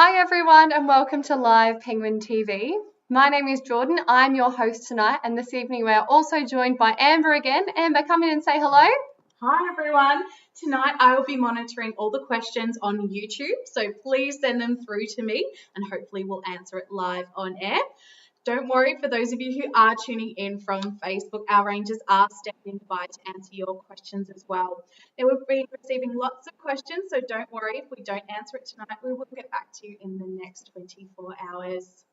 Hi everyone and welcome to Live Penguin TV. My name is Jordan, I'm your host tonight, and this evening we're also joined by Amber again. Amber, come in and say hello. Hi everyone. Tonight I will be monitoring all the questions on YouTube, so please send them through to me and hopefully we'll answer it live on air. Don't worry, for those of you who are tuning in from Facebook, our rangers are standing by to answer your questions as well. Now, we've been receiving lots of questions, so don't worry if we don't answer it tonight. We will get back to you in the next 24 hours.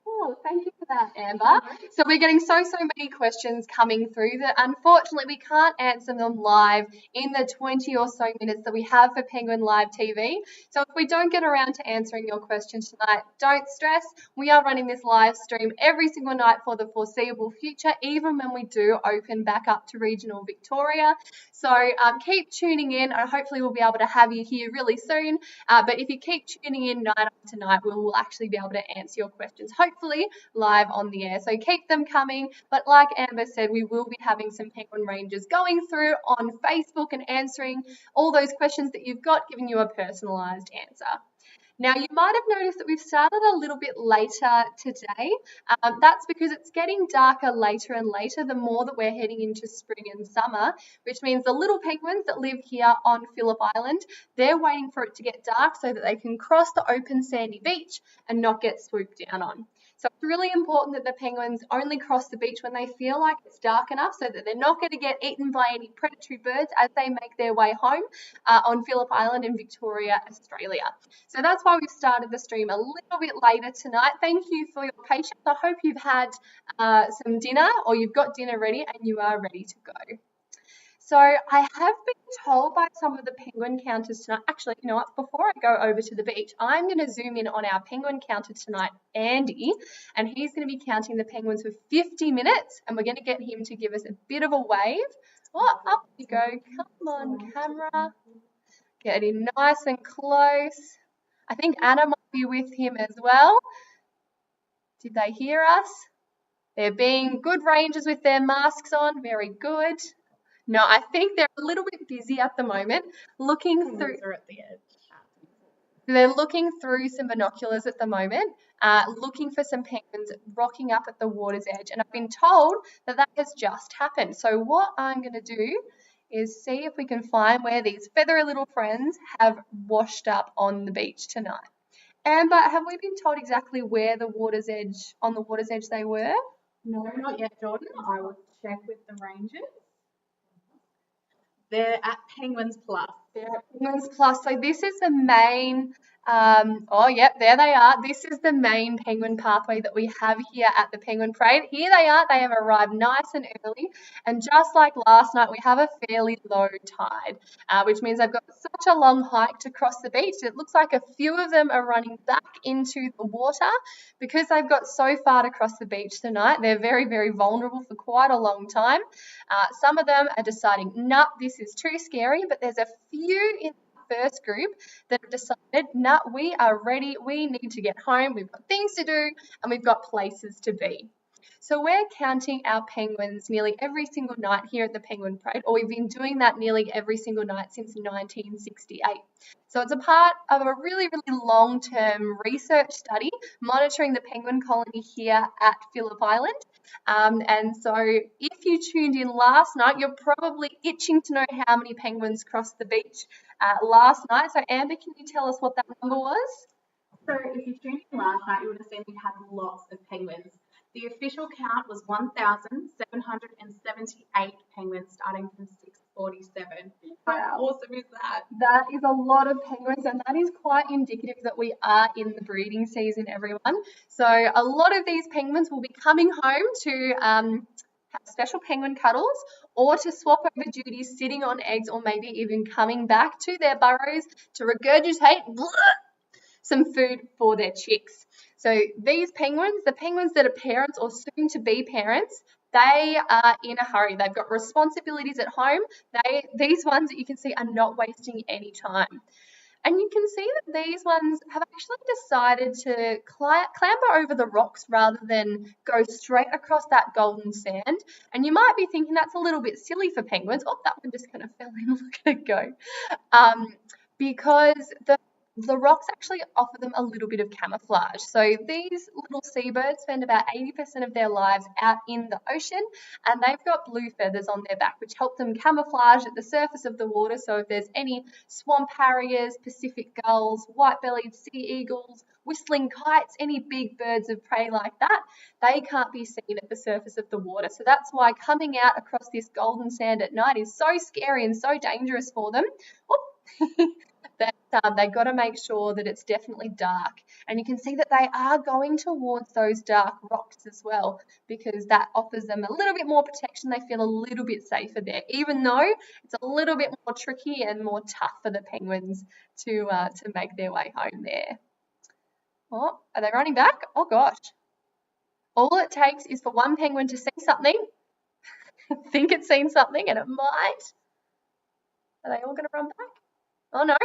Oh, thank you for that, Amber. So we're getting so many questions coming through that unfortunately we can't answer them live in the 20 or so minutes that we have for Penguin Live TV. So if we don't get around to answering your questions tonight, don't stress. We are running this live stream every single night for the foreseeable future, even when we do open back up to regional Victoria. So keep tuning in and hopefully we'll be able to have you here really soon. But if you keep tuning in night after night, we will actually be able to answer your questions, hopefully live on the air. So keep them coming. But like Amber said, we will be having some Penguin Rangers going through on Facebook and answering all those questions that you've got, giving you a personalised answer. Now, you might have noticed that we've started a little bit later today. That's because it's getting darker later and later the more that we're heading into spring and summer, which means the little penguins that live here on Phillip Island, they're waiting for it to get dark so that they can cross the open sandy beach and not get swooped down on. So it's really important that the penguins only cross the beach when they feel like it's dark enough so that they're not going to get eaten by any predatory birds as they make their way home on Phillip Island in Victoria, Australia. So that's why we've started the stream a little bit later tonight. Thank you for your patience. I hope you've had some dinner or you've got dinner ready and you are ready to go. So I have been told by some of the penguin counters tonight, actually, you know what, before I go over to the beach, I'm going to zoom in on our penguin counter tonight, Andy, and he's going to be counting the penguins for 50 minutes, and we're going to get him to give us a bit of a wave. Oh, up you go. Come on, camera. Get in nice and close. I think Anna might be with him as well. Did they hear us? They're being good rangers with their masks on. Very good. No, I think they're a little bit busy at the moment, looking through. At the edge. They're looking through some binoculars at the moment, looking for some penguins rocking up at the water's edge. And I've been told that that has just happened. So what I'm going to do is see if we can find where these feathery little friends have washed up on the beach tonight. Amber, have we been told exactly where the water's edge, on the water's edge they were? No, not yet, Jordan. I will check with the rangers. They're at Penguins Plus. They're at Penguins Plus. So this is the main, oh, yep, there they are. This is the main penguin pathway that we have here at the Penguin Parade. Here they are. They have arrived nice and early. And just like last night, we have a fairly low tide, which means they've got such a long hike to cross the beach. It looks like a few of them are running back into the water because they've got so far to cross the beach tonight. They're very vulnerable for quite a long time. Some of them are deciding, nah, this is too scary, but there's a few in the first group that have decided, nah, we are ready, we need to get home, we've got things to do, and we've got places to be. So we're counting our penguins nearly every single night here at the Penguin Parade, or we've been doing that nearly every single night since 1968. So it's a part of a really long-term research study monitoring the penguin colony here at Phillip Island. And so if you tuned in last night, you're probably itching to know how many penguins crossed the beach last night. So Amber, can you tell us what that number was? So if you tuned in last night, you would have seen we had lots of penguins. The official count was 1,778 penguins starting from 647. Wow. How awesome is that? That is a lot of penguins, and that is quite indicative that we are in the breeding season, everyone. So a lot of these penguins will be coming home to have special penguin cuddles or to swap over duties, sitting on eggs, or maybe even coming back to their burrows to regurgitate some food for their chicks. So these penguins, the penguins that are parents or soon to be parents, they are in a hurry. They've got responsibilities at home. These ones that you can see are not wasting any time. And you can see that these ones have actually decided to clamber over the rocks rather than go straight across that golden sand. And you might be thinking that's a little bit silly for penguins. Oh, that one just kind of fell in. Look at it go. Because the the rocks actually offer them a little bit of camouflage. So these little seabirds spend about 80% of their lives out in the ocean, and they've got blue feathers on their back, which help them camouflage at the surface of the water. So if there's any swamp harriers, Pacific gulls, white-bellied sea eagles, whistling kites, any big birds of prey like that, they can't be seen at the surface of the water. So that's why coming out across this golden sand at night is so scary and so dangerous for them. That they've got to make sure that it's definitely dark. And you can see that they are going towards those dark rocks as well, because that offers them a little bit more protection. They feel a little bit safer there, even though it's a little bit more tricky and more tough for the penguins to make their way home there. Oh, are they running back? Oh gosh. All it takes is for one penguin to see something, think it's seen something, and it might. Are they all going to run back? Oh no.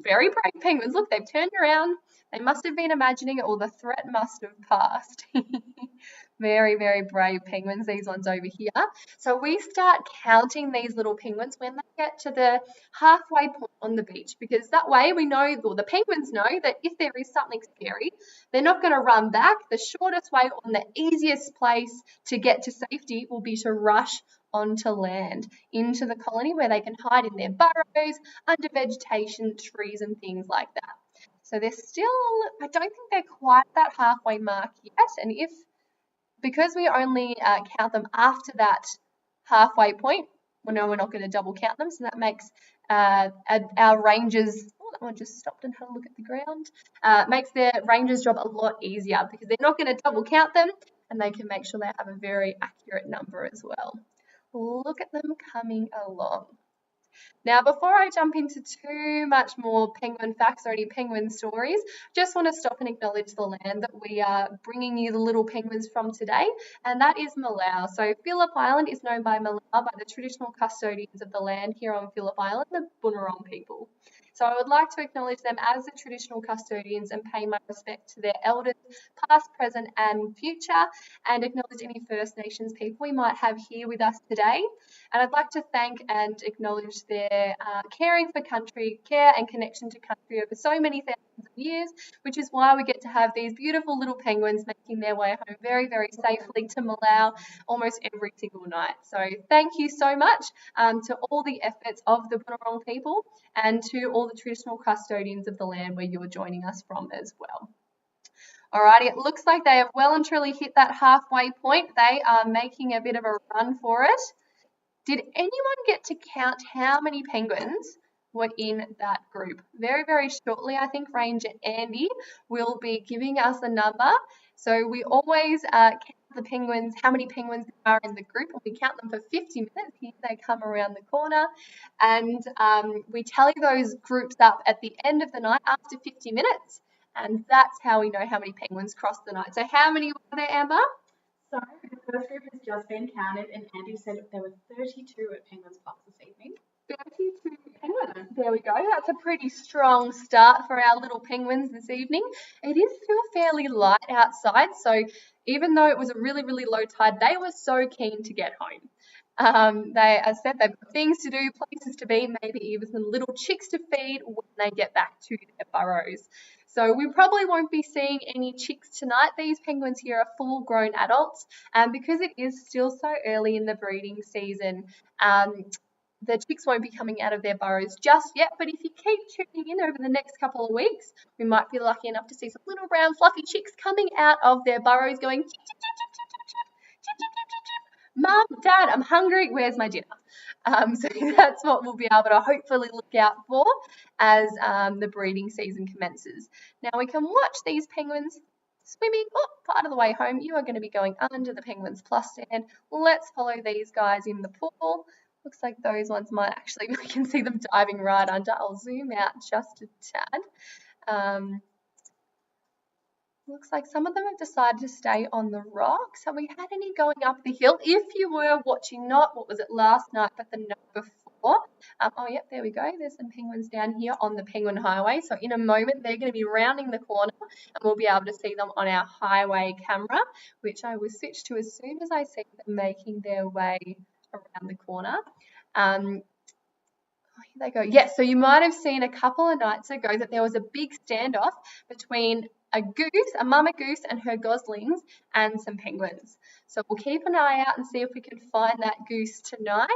Very brave penguins. Look, they've turned around. They must have been imagining it, or the threat must have passed. Very, very brave penguins, these ones over here. So we start counting these little penguins when they get to the halfway point on the beach, because that way we know, or the penguins know, that if there is something scary, they're not going to run back. The shortest way or the easiest place to get to safety will be to rush onto land, into the colony where they can hide in their burrows, under vegetation, trees and things like that. So they're still, I don't think they're quite that halfway mark yet, and because we only count them after that halfway point, well, no, we're not going to double count them, so that makes our rangers, oh, that one just stopped and had a look at the ground, makes their rangers' job a lot easier, because they're not going to double count them, and they can make sure they have a very accurate number as well. Look at them coming along. Now, before I jump into too much more penguin facts or any penguin stories, just want to stop and acknowledge the land that we are bringing you the little penguins from today, and that is Malau. So Phillip Island is known by Malau by the traditional custodians of the land here on Phillip Island, the Bunurong people. So I would like to acknowledge them as the traditional custodians and pay my respect to their elders, past, present and future, and acknowledge any First Nations people we might have here with us today. And I'd like to thank and acknowledge their caring for country, care and connection to country over so many thousands of years, which is why we get to have these beautiful little penguins making their way home very, very safely to Malau almost every single night. So thank you so much to all the efforts of the Bunurong people and to all the traditional custodians of the land where you're joining us from as well. Alrighty, it looks like they have well and truly hit that halfway point. They are making a bit of a run for it. Did anyone get to count how many penguins were in that group? Very, very shortly, I think Ranger Andy will be giving us a number. So we always count the penguins, how many penguins are in the group, and we count them for 50 minutes. Here they come around the corner, and we tally those groups up at the end of the night after 50 minutes, and that's how we know how many penguins crossed the night. So how many were there, Amber? So the first group has just been counted, and Andy said there were 32 at Penguins Park this evening. 32 penguins. There we go. That's a pretty strong start for our little penguins this evening. It is still fairly light outside, so even though it was a really, really low tide, they were so keen to get home. As I said, they've got things to do, places to be, maybe even some little chicks to feed when they get back to their burrows. So we probably won't be seeing any chicks tonight. These penguins here are full-grown adults, and because it is still so early in the breeding season, the chicks won't be coming out of their burrows just yet, but if you keep tuning in over the next couple of weeks, we might be lucky enough to see some little brown fluffy chicks coming out of their burrows going, chip, chip, chip, chip, chip, chip, chip, chip, chip, chip, chip. Mum, Dad, I'm hungry, where's my dinner? So that's what we'll be able to hopefully look out for as the breeding season commences. Now we can watch these penguins swimming part of the way home. You are going to be going under the Penguins Plus stand. Let's follow these guys in the pool. Looks like those ones might actually, we can see them diving right under. I'll zoom out just a tad. Looks like some of them have decided to stay on the rocks. Have we had any going up the hill? If you were watching not, what was it, last night, but the night before. Oh, yep, there we go. There's some penguins down here on the Penguin Highway. So in a moment, they're going to be rounding the corner and we'll be able to see them on our highway camera, which I will switch to as soon as I see them making their way around the corner. Here they go. Yes, so you might have seen a couple of nights ago that there was a big standoff between a goose, a mama goose and her goslings, and some penguins. So we'll keep an eye out and see if we can find that goose tonight,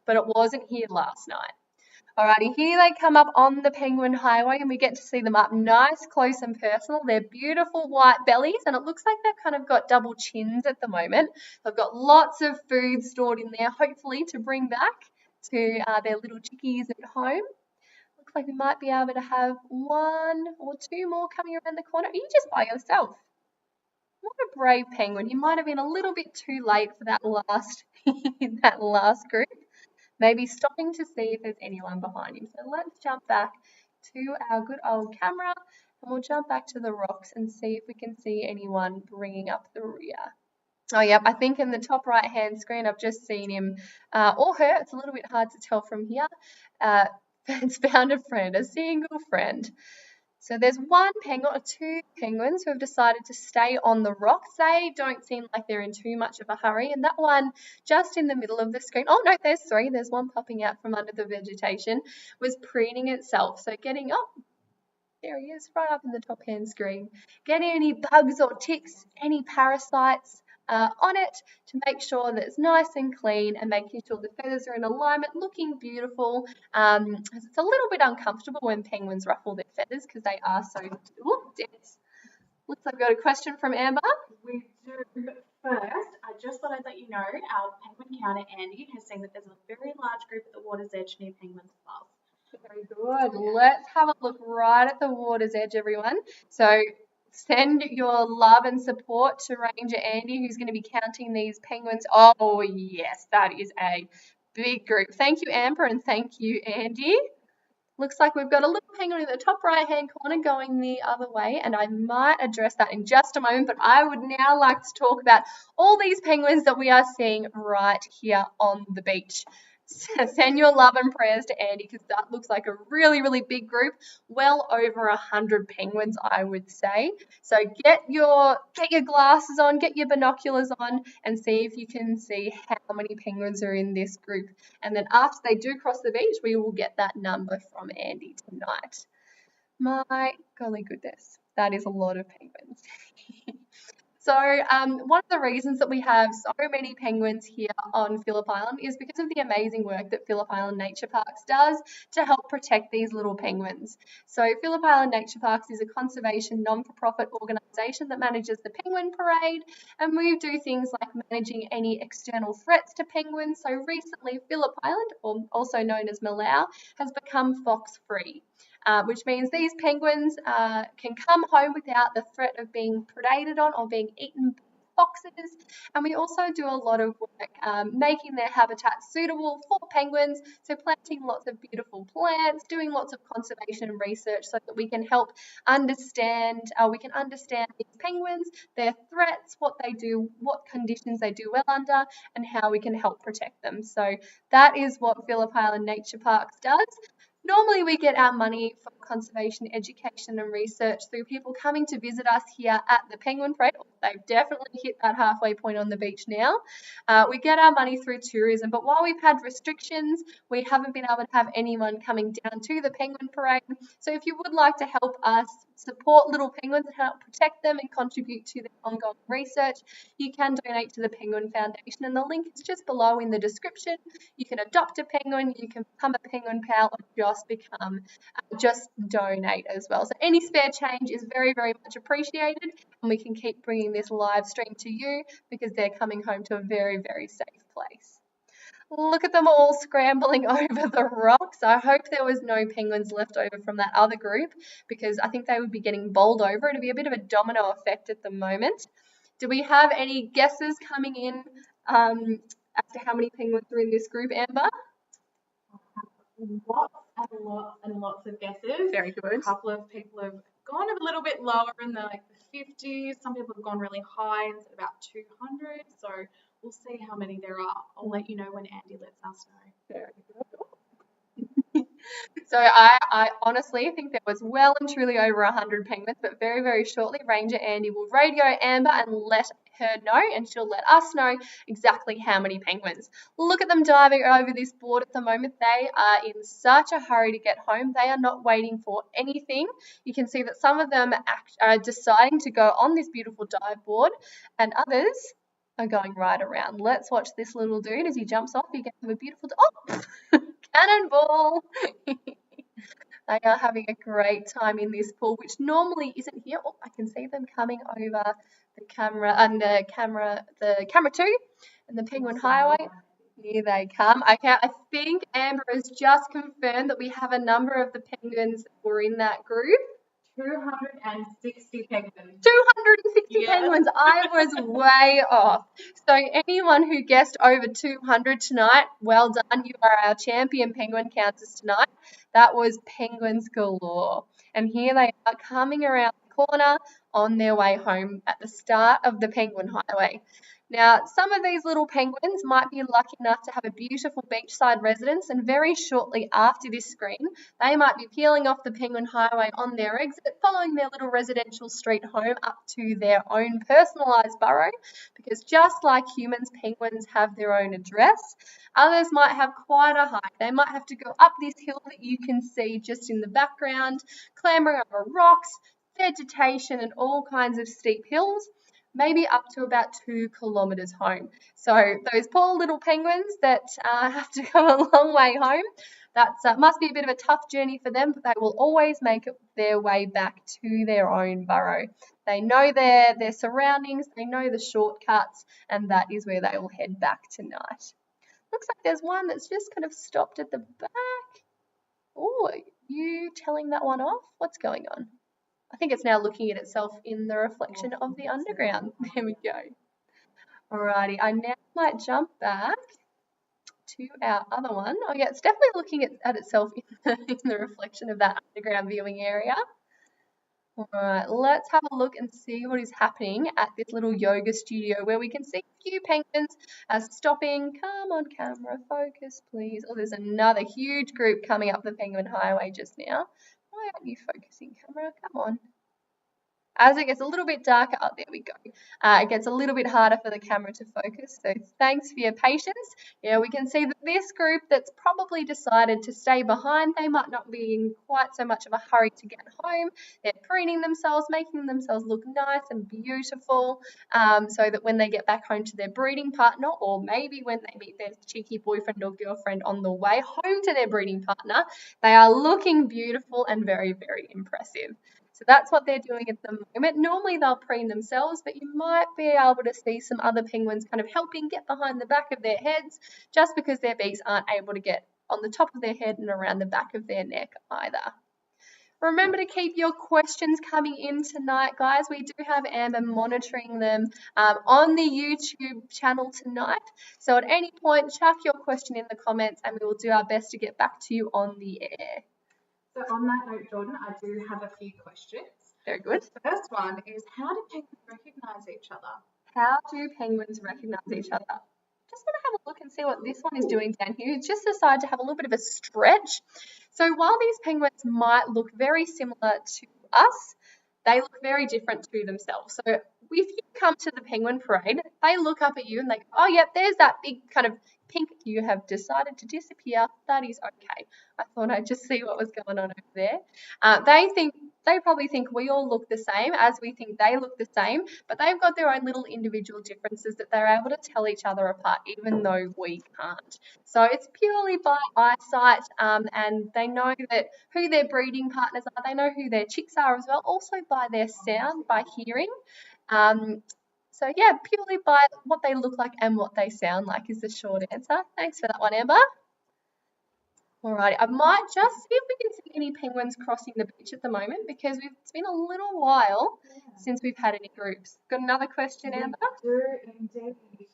but it wasn't here last night. Alrighty, here they come up on the Penguin Highway and we get to see them up nice, close and personal. They're beautiful white bellies and it looks like they've kind of got double chins at the moment. They've got lots of food stored in there, hopefully to bring back to their little chickies at home. Looks like we might be able to have one or two more coming around the corner. Are you just by yourself? What a brave penguin. You might have been a little bit too late for that last group. Maybe stopping to see if there's anyone behind him. So let's jump back to our good old camera and we'll jump back to the rocks and see if we can see anyone bringing up the rear. Oh, yep, I think in the top right-hand screen, I've just seen him or her. It's a little bit hard to tell from here. It's found a friend, a single friend. So there's one penguin or two penguins who have decided to stay on the rocks. They don't seem like they're in too much of a hurry. And that one just in the middle of the screen, oh no, there's three. There's one popping out from under the vegetation, was preening itself. So getting, oh, there he is, right up in the top hand screen. Getting any bugs or ticks, any parasites on it to make sure that it's nice and clean and making sure the feathers are in alignment, looking beautiful. It's a little bit uncomfortable when penguins ruffle their feathers because they are so dense. Looks like I've got a question from Amber. We do, but first, I just thought I'd let you know our penguin counter, Andy, has seen that there's a very large group at the water's edge near Penguin's Club. Very good. Let's have a look right at the water's edge, everyone. So send your love and support to Ranger Andy, who's going to be counting these penguins. Oh, yes, that is a big group. Thank you, Amber, and thank you, Andy. Looks like we've got a little penguin in the top right-hand corner going the other way, and I might address that in just a moment, but I would now like to talk about all these penguins that we are seeing right here on the beach. Send your love and prayers to Andy because that looks like a really, really big group. Well over 100 penguins, I would say. So get your glasses on, get your binoculars on, and see if you can see how many penguins are in this group. And then after they do cross the beach, we will get that number from Andy tonight. My golly goodness, that is a lot of penguins. So one of the reasons that we have so many penguins here on Phillip Island is because of the amazing work that Phillip Island Nature Parks does to help protect these little penguins. So Phillip Island Nature Parks is a conservation non-for-profit organisation that manages the penguin parade, and we do things like managing any external threats to penguins. So recently Phillip Island, or also known as Malau, has become fox-free. Which means these penguins can come home without the threat of being predated on or being eaten by foxes. And we also do a lot of work making their habitat suitable for penguins, so planting lots of beautiful plants, doing lots of conservation and research so that we can help understand, these penguins, their threats, what they do, what conditions they do well under, and how we can help protect them. So that is what Phillip Island Nature Parks does. Normally we get our money for conservation, education and research through people coming to visit us here at the Penguin Parade. They've definitely hit that halfway point on the beach now. We get our money through tourism, but while we've had restrictions, we haven't been able to have anyone coming down to the Penguin Parade. So if you would like to help us support little penguins and help protect them and contribute to their ongoing research, you can donate to the Penguin Foundation, and the link is just below in the description. You can adopt a penguin, you can become a penguin pal, or just donate as well. So any spare change is very, very much appreciated, and we can keep bringing this live stream to you because they're coming home to a very, very safe place. Look at them all scrambling over the rocks. I hope there was no penguins left over from that other group because I think they would be getting bowled over. It'd be a bit of a domino effect at the moment. Do we have any guesses coming in as to how many penguins are in this group, Amber? Lots and lots and lots of guesses. Very good. A couple of people have gone a little bit lower in the 50s. Some people have gone really high and said about 200. So we'll see how many there are. I'll let you know when Andy lets us know. Very good. So I honestly think there was well and truly over 100 penguins, but very, very shortly Ranger Andy will radio Amber and let her know, and she'll let us know exactly how many penguins. Look at them diving over this board at the moment. They are in such a hurry to get home. They are not waiting for anything. You can see that some of them are deciding to go on this beautiful dive board, and others are going right around. Let's watch this little dude as he jumps off. He can have a beautiful, oh, cannonball. They are having a great time in this pool, which normally isn't here. Oh, I can see them coming over the camera and the camera 2 and the Penguin Highway. Here they come. Okay, I think Amber has just confirmed that we have a number of the penguins that were in that group. 260 penguins. 260 penguins. I was way off. So anyone who guessed over 200 tonight, well done. You are our champion penguin counters tonight. That was penguins galore. And here they are coming around the corner on their way home at the start of the Penguin Highway. Now, some of these little penguins might be lucky enough to have a beautiful beachside residence, and very shortly after this screen, they might be peeling off the Penguin Highway on their exit, following their little residential street home up to their own personalised burrow, because just like humans, penguins have their own address. Others might have quite a hike. They might have to go up this hill that you can see just in the background, clambering over rocks, vegetation and all kinds of steep hills, maybe up to about 2 kilometres home. So those poor little penguins that have to go a long way home, that must be a bit of a tough journey for them, but they will always make their way back to their own burrow. They know their surroundings, they know the shortcuts, and that is where they will head back tonight. Looks like there's one that's just kind of stopped at the back. Oh, you telling that one off? What's going on? I think it's now looking at itself in the reflection of the underground. There we go. Alrighty, I now might jump back to our other one. Oh yeah, it's definitely looking at itself in the reflection of that underground viewing area. Alright, let's have a look and see what is happening at this little yoga studio where we can see a few penguins stopping. Come on, camera, focus, please. Oh, there's another huge group coming up the Penguin Highway just now. Why aren't you focusing, camera? Come on. As it gets a little bit darker, oh, there we go. It gets a little bit harder for the camera to focus, so thanks for your patience. Yeah, we can see that this group that's probably decided to stay behind, they might not be in quite so much of a hurry to get home. They're preening themselves, making themselves look nice and beautiful, so that when they get back home to their breeding partner, or maybe when they meet their cheeky boyfriend or girlfriend on the way home to their breeding partner, they are looking beautiful and very, very impressive. So that's what they're doing at the moment. Normally they'll preen themselves, but you might be able to see some other penguins kind of helping get behind the back of their heads, just because their beaks aren't able to get on the top of their head and around the back of their neck either. Remember to keep your questions coming in tonight, guys. We do have Amber monitoring them on the YouTube channel tonight. So at any point, chuck your question in the comments and we will do our best to get back to you on the air. So on that note, Jordan, I do have a few questions. Very good. The first one is, how do penguins recognise each other? How do penguins recognise each other? Just want to have a look and see what this one is doing down here. It's just decided to have a little bit of a stretch. So while these penguins might look very similar to us, they look very different to themselves. So if you come to the penguin parade, they look up at you and they go, oh, yeah, there's that big kind of pink. You have decided to disappear. That is okay. I thought I'd just see what was going on over there. They probably think we all look the same, as we think they look the same, but they've got their own little individual differences that they're able to tell each other apart, even though we can't. So it's purely by eyesight, and they know that who their breeding partners are. They know who their chicks are as well, also by their sound, by hearing. So yeah, purely by what they look like and what they sound like is the short answer. Thanks for that one, Amber. Alrighty, I might just see if we can see any penguins crossing the beach at the moment, because it's been a little while since we've had any groups. Got another question, Amber? We do indeed.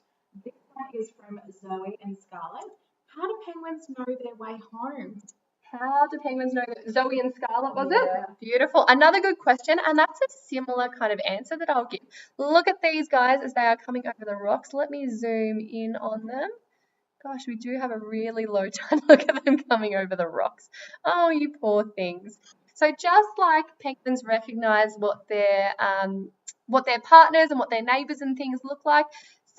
This one is from Zoe and Scarlett. How do penguins know their way home? How do penguins know that? Zoe and Scarlett, was it? Beautiful. Another good question, and that's a similar kind of answer that I'll give. Look at these guys as they are coming over the rocks. Let me zoom in on them. Gosh, we do have a really low tide. Look at them coming over the rocks. Oh, you poor things. So just like penguins recognize what their partners and what their neighbors and things look like,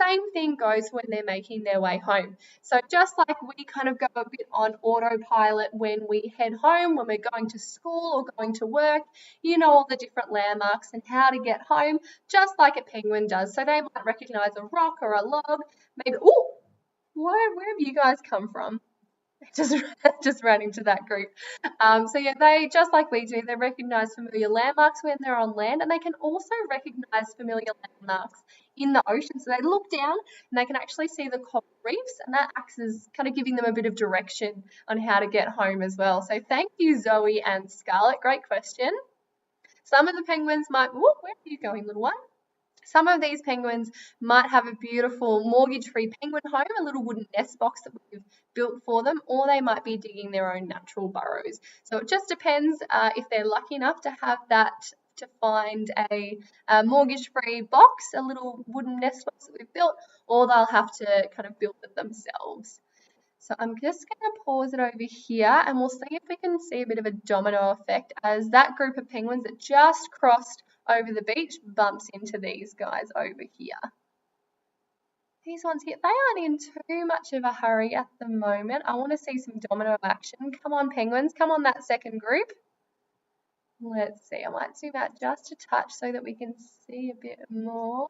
same thing goes when they're making their way home. So just like we kind of go a bit on autopilot when we head home, when we're going to school or going to work, you know all the different landmarks and how to get home, just like a penguin does. So they might recognize a rock or a log, maybe, oh, where have you guys come from? Just ran into that group. So yeah, they, just like we do, they recognise familiar landmarks when they're on land, and they can also recognise familiar landmarks in the ocean. So they look down and they can actually see the coral reefs, and that acts as kind of giving them a bit of direction on how to get home as well. So thank you, Zoe and Scarlett. Great question. Some of the penguins might, where are you going, little one? Some of these penguins might have a beautiful mortgage-free penguin home, a little wooden nest box that we've built for them, or they might be digging their own natural burrows. So it just depends if they're lucky enough to have that, to find a mortgage-free box, a little wooden nest box that we've built, or they'll have to kind of build it themselves. So I'm just going to pause it over here, and we'll see if we can see a bit of a domino effect as that group of penguins that just crossed over the beach bumps into these guys over here. These ones here, they aren't in too much of a hurry at the moment. I want to see some domino action. Come on, penguins, come on, that second group. Let's see, I might zoom out just a touch so that we can see a bit more.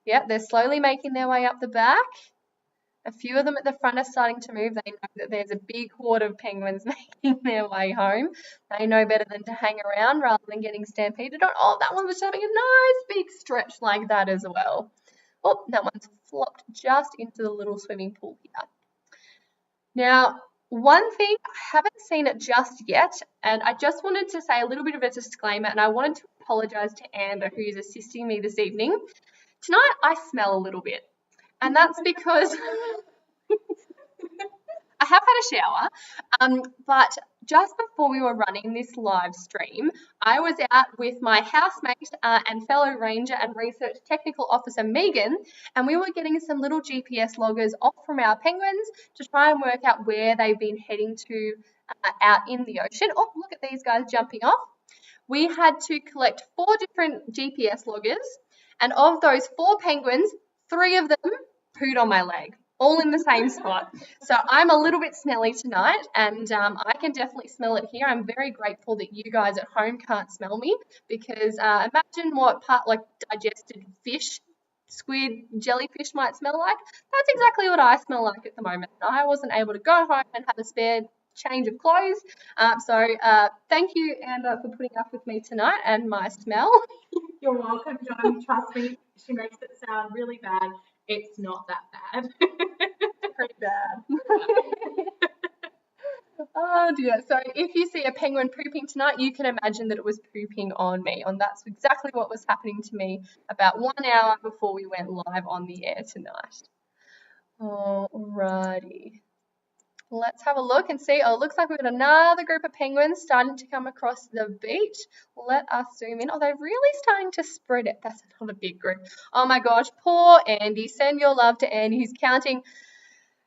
Yep, they're slowly making their way up the back. A few of them at the front are starting to move. They know that there's a big horde of penguins making their way home. They know better than to hang around rather than getting stampeded on. Oh, that one was having a nice big stretch like that as well. Oh, that one's flopped just into the little swimming pool here. Now, one thing, I haven't seen it just yet, and I just wanted to say a little bit of a disclaimer, and I wanted to apologise to Amber, who's assisting me this evening. Tonight, I smell a little bit. And that's because I have had a shower, but just before we were running this live stream, I was out with my housemate and fellow ranger and research technical officer, Megan, and we were getting some little GPS loggers off from our penguins to try and work out where they've been heading to out in the ocean. Oh, look at these guys jumping off. We had to collect 4 different GPS loggers, and of those 4 penguins, 3 of them pooed on my leg, all in the same spot. So I'm a little bit smelly tonight, and I can definitely smell it here. I'm very grateful that you guys at home can't smell me, because imagine what like digested fish, squid, jellyfish might smell like. That's exactly what I smell like at the moment. I wasn't able to go home and have a spare change of clothes. So thank you, Amber, for putting up with me tonight and my smell. You're welcome, John. Trust me, she makes it sound really bad. It's not that bad. Pretty bad. Oh dear. So if you see a penguin pooping tonight, you can imagine that it was pooping on me. And that's exactly what was happening to me about 1 hour before we went live on the air tonight. Alrighty. Let's have a look and see. Oh, it looks like we've got another group of penguins starting to come across the beach. Let us zoom in. Oh, they're really starting to spread it. That's not a big group. Oh my gosh, poor Andy. Send your love to Andy. He's counting.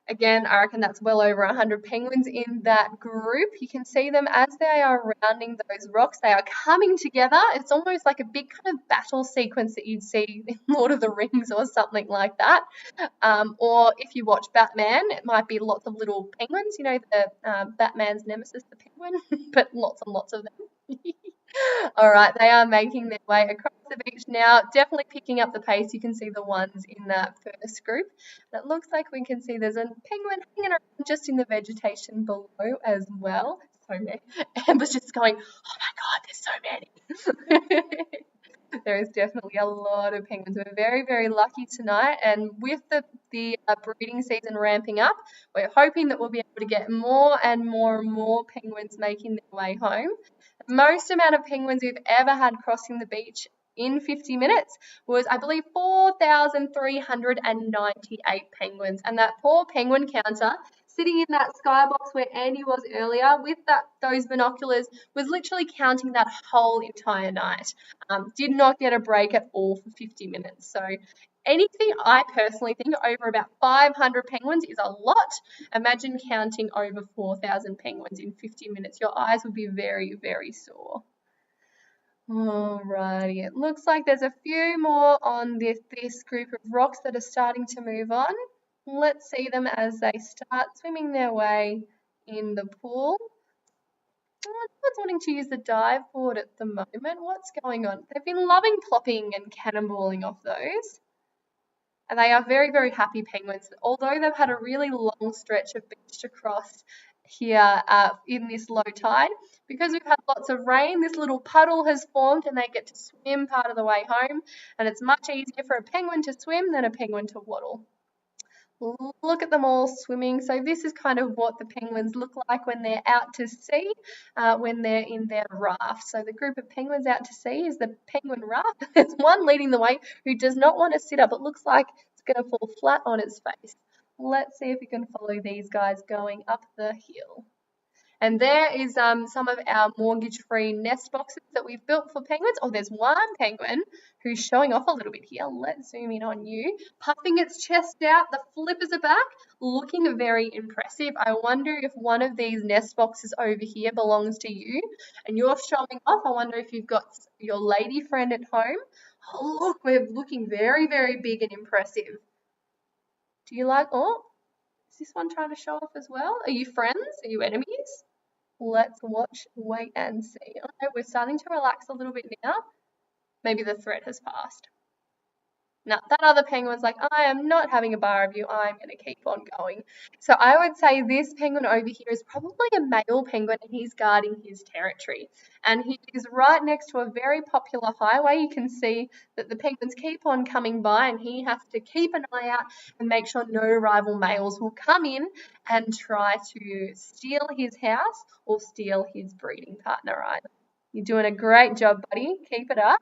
Again, I reckon that's well over 100 penguins in that group. You can see them as they are rounding those rocks. They are coming together. It's almost like a big kind of battle sequence that you'd see in Lord of the Rings or something like that. Or if you watch Batman, it might be lots of little penguins. You know, the Batman's nemesis, the penguin, but lots and lots of them. All right, they are making their way across the beach now, definitely picking up the pace. You can see the ones in that first group. And it looks like we can see there's a penguin hanging around just in the vegetation below as well. So many. Amber's just going, oh my God, there's so many. There is definitely a lot of penguins. We're very, very lucky tonight. And with the breeding season ramping up, we're hoping that we'll be able to get more and more and more penguins making their way home. The most amount of penguins we've ever had crossing the beach in 50 minutes was, I believe, 4,398 penguins. And that poor penguin counter sitting in that skybox where Andy was earlier with those binoculars was literally counting that whole entire night. Did not get a break at all for 50 minutes. So anything, I personally think, over about 500 penguins is a lot. Imagine counting over 4,000 penguins in 50 minutes. Your eyes would be very, very sore. Alrighty, it looks like there's a few more on this group of rocks that are starting to move on. Let's see them as they start swimming their way in the pool. One's wanting to use the dive board at the moment. What's going on? They've been loving plopping and cannonballing off those. And they are very, very happy penguins. Although they've had a really long stretch of beach to cross here in this low tide, because we've had lots of rain, this little puddle has formed and they get to swim part of the way home. And it's much easier for a penguin to swim than a penguin to waddle. Look at them all swimming. So this is kind of what the penguins look like when they're out to sea, when they're in their raft. So the group of penguins out to sea is the penguin raft. There's one leading the way who does not want to sit up. It looks like it's going to fall flat on its face. Let's see if we can follow these guys going up the hill. And there is some of our mortgage-free nest boxes that we've built for penguins. Oh, there's one penguin who's showing off a little bit here. Let's zoom in on you. Puffing its chest out, the flippers are back, looking very impressive. I wonder if one of these nest boxes over here belongs to you and you're showing off. I wonder if you've got your lady friend at home. Oh, look, we're looking very, very big and impressive. Do you like, oh, is this one trying to show off as well? Are you friends? Are you enemies? Let's watch, wait and see. Okay, we're starting to relax a little bit now. Maybe the threat has passed. Now, that other penguin's like, I am not having a bar of you. I'm going to keep on going. So I would say this penguin over here is probably a male penguin and he's guarding his territory. And he is right next to a very popular highway. You can see that the penguins keep on coming by and he has to keep an eye out and make sure no rival males will come in and try to steal his house or steal his breeding partner either. You're doing a great job, buddy. Keep it up.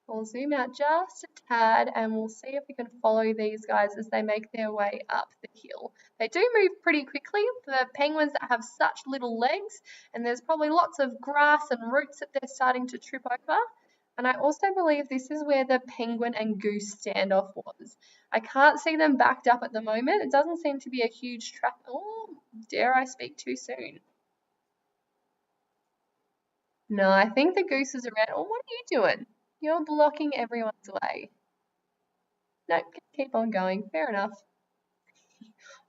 We'll zoom out just a tad and we'll see if we can follow these guys as they make their way up the hill. They do move pretty quickly. The penguins that have such little legs, and there's probably lots of grass and roots that they're starting to trip over. And I also believe this is where the penguin and goose standoff was. I can't see them backed up at the moment. It doesn't seem to be a huge traffic. Oh, dare I speak too soon? No, I think the goose is around. Oh, what are you doing? You're blocking everyone's way. No, keep on going. Fair enough.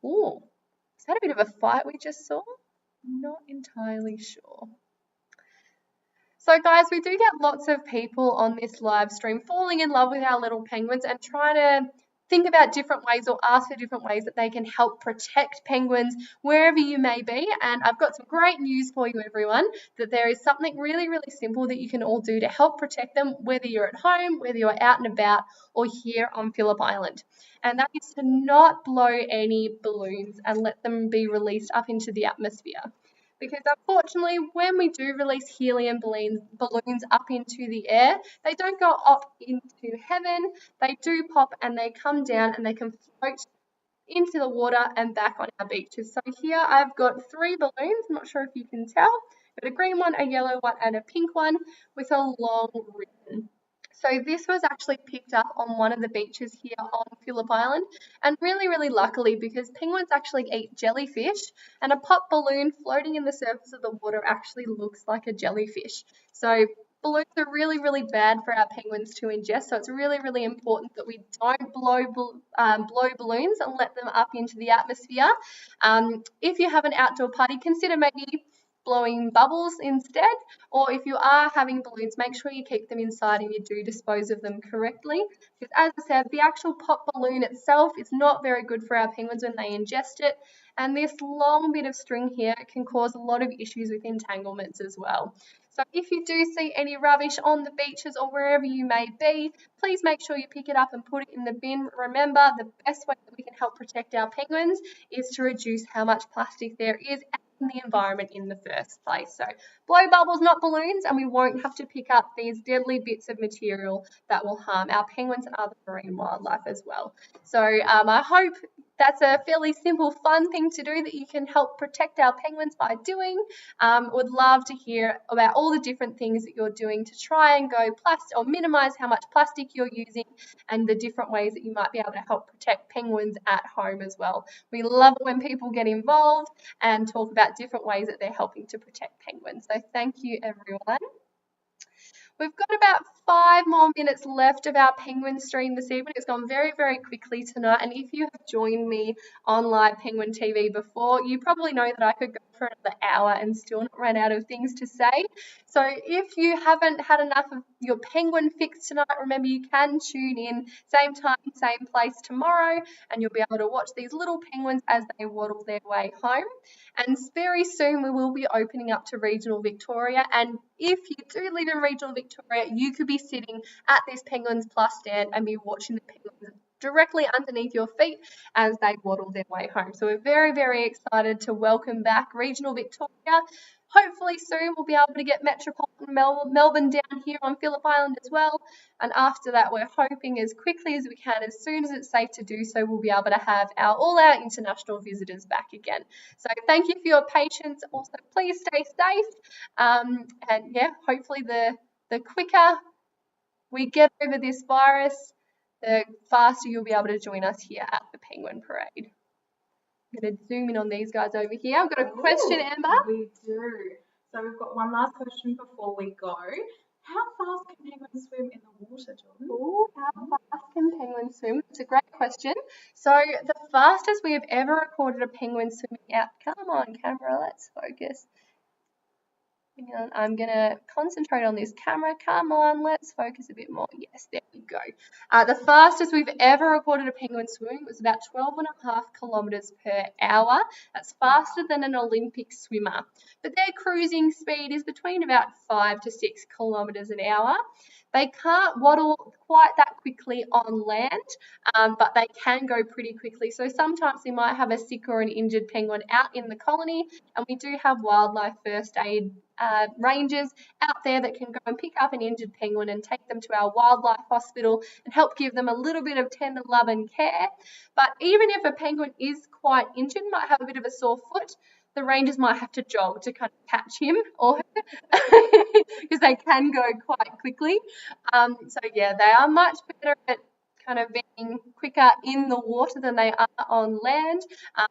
Oh, is that a bit of a fight we just saw? Not entirely sure. So guys, we do get lots of people on this live stream falling in love with our little penguins and trying to think about different ways or ask for different ways that they can help protect penguins wherever you may be. And I've got some great news for you, everyone, that there is something really, really simple that you can all do to help protect them, whether you're at home, whether you're out and about, or here on Phillip Island. And that is to not blow any balloons and let them be released up into the atmosphere. Because unfortunately, when we do release helium balloons up into the air, they don't go up into heaven. They do pop and they come down and they can float into the water and back on our beaches. So here I've got 3 balloons. I'm not sure if you can tell. I've got a green one, a yellow one, and a pink one with a long ribbon. So this was actually picked up on one of the beaches here on Phillip Island, and really, really luckily, because penguins actually eat jellyfish, and a pop balloon floating in the surface of the water actually looks like a jellyfish. So balloons are really, really bad for our penguins to ingest, so it's really, really important that we don't blow balloons and let them up into the atmosphere. If you have an outdoor party, consider maybe blowing bubbles instead, or if you are having balloons, make sure you keep them inside and you do dispose of them correctly, because as I said, the actual pop balloon itself is not very good for our penguins when they ingest it, and this long bit of string here can cause a lot of issues with entanglements as well. So if you do see any rubbish on the beaches or wherever you may be, please make sure you pick it up and put it in the bin. Remember, the best way that we can help protect our penguins is to reduce how much plastic there is in the environment in the first place. So blow bubbles, not balloons, and we won't have to pick up these deadly bits of material that will harm our penguins and other marine wildlife as well. So I hope that's a fairly simple, fun thing to do that you can help protect our penguins by doing. Would love to hear about all the different things that you're doing to try and go plastic or minimize how much plastic you're using and the different ways that you might be able to help protect penguins at home as well. We love it when people get involved and talk about different ways that they're helping to protect penguins. So thank you, everyone. We've got about 5 more minutes left of our penguin stream this evening. It's gone very, very quickly tonight. And if you have joined me on Live Penguin TV before, you probably know that I could go for another hour and still not run out of things to say. So if you haven't had enough of your penguin fix tonight, remember you can tune in same time, same place tomorrow, and you'll be able to watch these little penguins as they waddle their way home. And very soon we will be opening up to regional Victoria. And if you do live in regional Victoria, you could be sitting at this Penguins Plus stand and be watching the penguins directly underneath your feet as they waddle their way home. So we're very, very excited to welcome back regional Victoria. Hopefully soon we'll be able to get Metropolitan Melbourne down here on Phillip Island as well. And after that, we're hoping as quickly as we can, as soon as it's safe to do so, we'll be able to have all our international visitors back again. So thank you for your patience. Also, please stay safe. And yeah, hopefully the quicker we get over this virus, the faster you'll be able to join us here at the Penguin Parade. I'm going to zoom in on these guys over here. I've got a question, Amber. We do. So we've got one last question before we go. How fast can penguins swim in the water, Jordan? Ooh, how fast can penguins swim? It's a great question. So the fastest we have ever recorded a penguin swimming out. Come on, camera, let's focus. I'm going to concentrate on this camera. Come on, let's focus a bit more. Yes, there we go. The fastest we've ever recorded a penguin swimming was about 12.5 kilometres per hour. That's faster than an Olympic swimmer. But their cruising speed is between about 5 to 6 kilometres an hour. They can't waddle quite that quickly on land, but they can go pretty quickly. So sometimes we might have a sick or an injured penguin out in the colony, and we do have wildlife first aid rangers out there that can go and pick up an injured penguin and take them to our wildlife hospital and help give them a little bit of tender love and care. But even if a penguin is quite injured, might have a bit of a sore foot, the rangers might have to jog to kind of catch him or her because they can go quite quickly. So yeah, they are much better at kind of being quicker in the water than they are on land,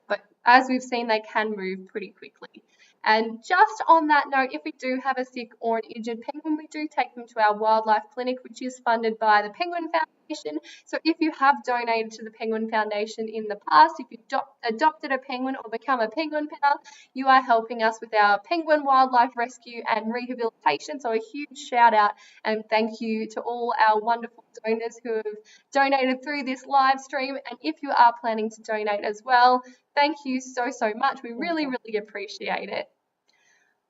but as we've seen, they can move pretty quickly. And just on that note, if we do have a sick or an injured penguin, we do take them to our wildlife clinic, which is funded by the Penguin Foundation. So if you have donated to the Penguin Foundation in the past, if you've adopted a penguin or become a penguin pal, you are helping us with our penguin wildlife rescue and rehabilitation. So a huge shout out and thank you to all our wonderful donors who have donated through this live stream. And if you are planning to donate as well, thank you so, so much. We really, really appreciate it.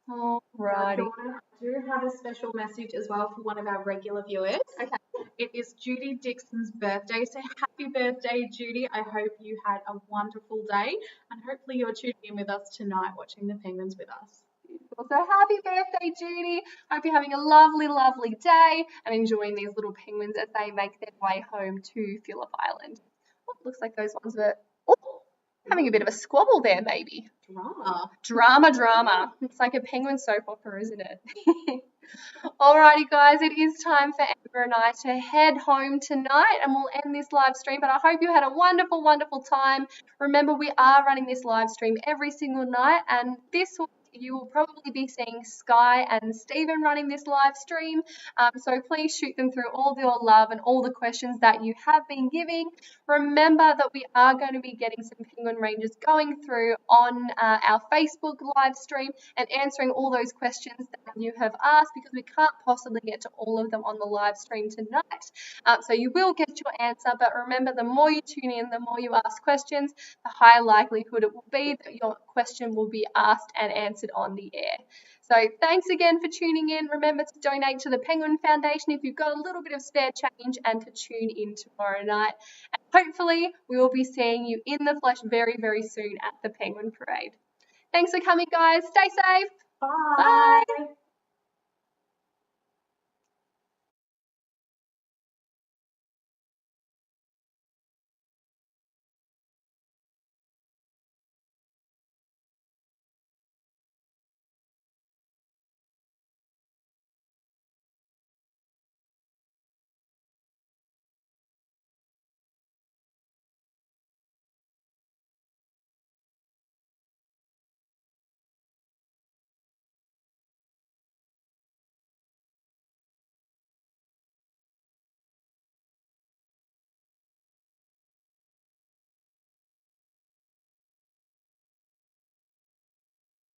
All righty. I do have a special message as well for one of our regular viewers. Okay. It is Judy Dixon's birthday. So happy birthday, Judy. I hope you had a wonderful day and hopefully you're tuning in with us tonight watching the penguins with us. So happy birthday, Judy. Hope you're having a lovely, lovely day and enjoying these little penguins as they make their way home to Phillip Island. Oh, looks like those ones were having a bit of a squabble there, maybe. Drama. It's like a penguin soap opera, isn't it? Alrighty, guys, it is time for Amber and I to head home tonight and we'll end this live stream. But I hope you had a wonderful, wonderful time. Remember, we are running this live stream every single night, and this week you will probably be seeing Sky and Stephen running this live stream. So please shoot them through all your love and all the questions that you have been giving. Remember that we are going to be getting some penguin rangers going through on our Facebook live stream and answering all those questions that you have asked, because we can't possibly get to all of them on the live stream tonight. So you will get your answer, but remember, the more you tune in, the more you ask questions, the higher likelihood it will be that your question will be asked and answered on the air. So thanks again for tuning in. Remember to donate to the Penguin Foundation if you've got a little bit of spare change, and to tune in tomorrow night. And hopefully we will be seeing you in the flesh very, very soon at the Penguin Parade. Thanks for coming, guys. Stay safe. Bye. Bye.